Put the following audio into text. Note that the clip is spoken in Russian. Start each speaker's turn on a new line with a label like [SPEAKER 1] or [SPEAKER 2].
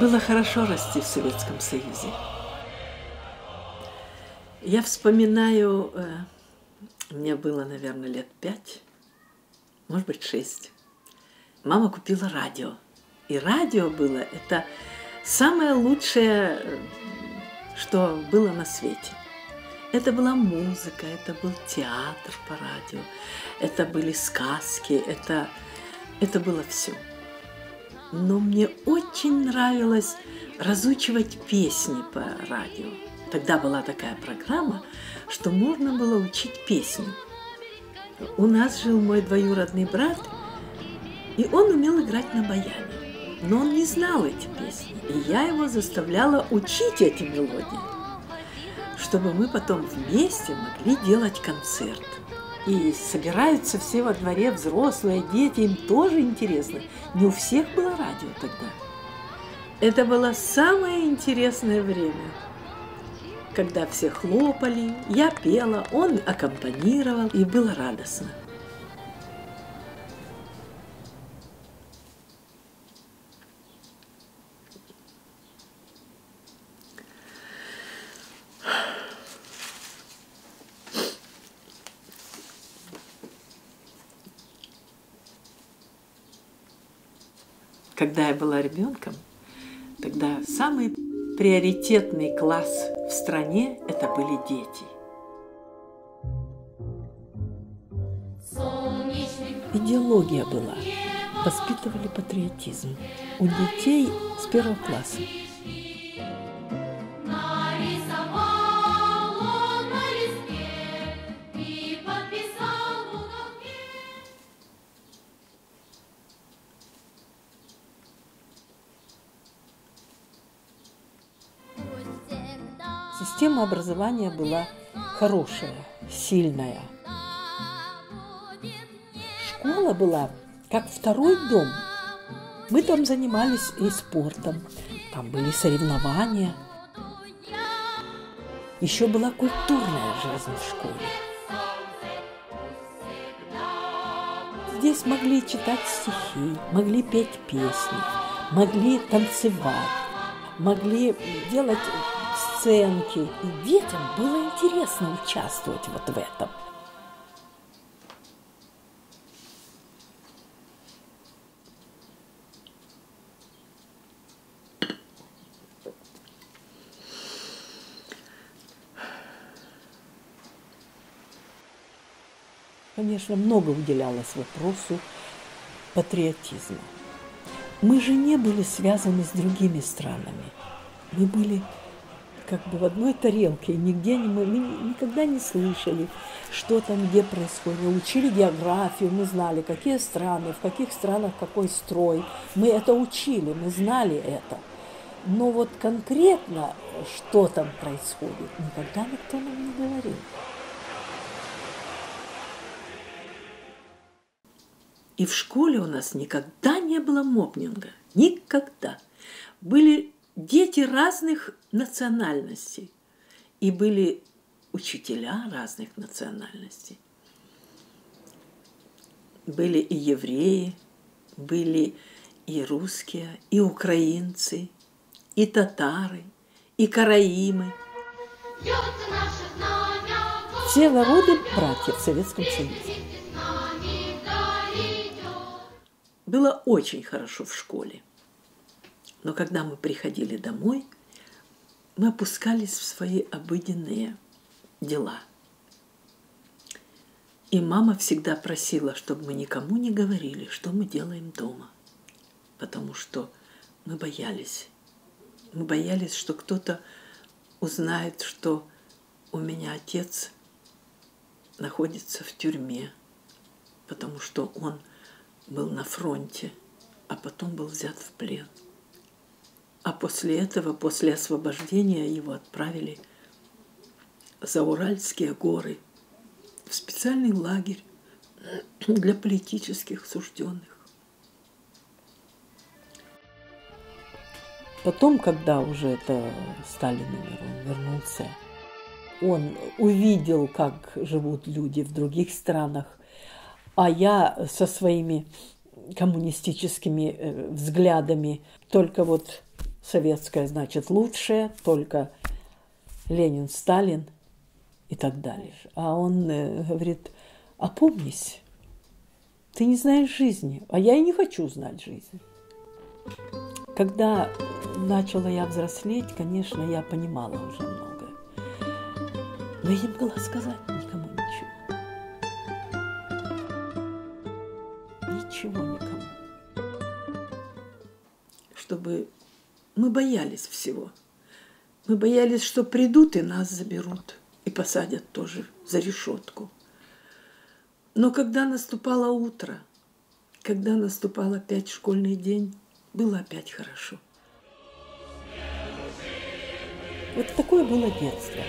[SPEAKER 1] Было хорошо расти в Советском Союзе. Я вспоминаю, мне было, наверное, лет 5, может быть, 6. Мама купила радио. И радио было, это самое лучшее, что было на свете. Это была музыка, это был театр по радио, это были сказки, это было все. Но мне очень нравилось разучивать песни по радио. Тогда была такая программа, что можно было учить песни. У нас жил мой двоюродный брат, и он умел играть на баяне. Но он не знал эти песни, и я его заставляла учить эти мелодии, чтобы мы потом вместе могли делать концерт. И собираются все во дворе, взрослые, дети, им тоже интересно. Не у всех было радио тогда. Это было самое интересное время, когда все хлопали, я пела, он аккомпанировал, и было радостно. Когда я была ребенком, тогда самый приоритетный класс в стране – это были дети. Идеология была. Воспитывали патриотизм у детей с 1 класса. Система образования была хорошая, сильная. Школа была как второй дом. Мы там занимались и спортом, там были соревнования. Еще была культурная жизнь в школе. Здесь могли читать стихи, могли петь песни, могли танцевать, могли делать сценки. И детям было интересно участвовать вот в этом. Конечно, много уделялось вопросу патриотизма. Мы же не были связаны с другими странами. Мы были как бы в одной тарелке, нигде мы никогда не слышали, что там, где происходит. Мы учили географию, мы знали, какие страны, в каких странах какой строй. Мы это учили, мы знали это. Но вот конкретно, что там происходит, никогда никто нам не говорил. И в школе у нас никогда не было моббинга. Никогда. Были дети разных национальностей. И были учителя разных национальностей. Были и евреи, были и русские, и украинцы, и татары, и караимы. Все народы братья в Советском Союзе. Было очень хорошо в школе. Но когда мы приходили домой, мы опускались в свои обыденные дела. И мама всегда просила, чтобы мы никому не говорили, что мы делаем дома. Потому что мы боялись. Мы боялись, что кто-то узнает, что у меня отец находится в тюрьме, потому что он был на фронте, а потом был взят в плен. А после этого, после освобождения, его отправили за Уральские горы в специальный лагерь для политических осужденных. Потом, когда уже это Сталин умер, он вернулся, он увидел, как живут люди в других странах, а я со своими коммунистическими взглядами только вот советская, значит, лучшее, только Ленин, Сталин и так далее. А он говорит, опомнись, ты не знаешь жизни, а я и не хочу знать жизнь. Когда начала я взрослеть, конечно, я понимала уже многое. Но я не могла сказать никому ничего. Ничего никому. Чтобы мы боялись всего. Мы боялись, что придут и нас заберут. И посадят тоже за решетку. Но когда наступало утро, когда наступал опять школьный день, было опять хорошо. Вот такое было детство.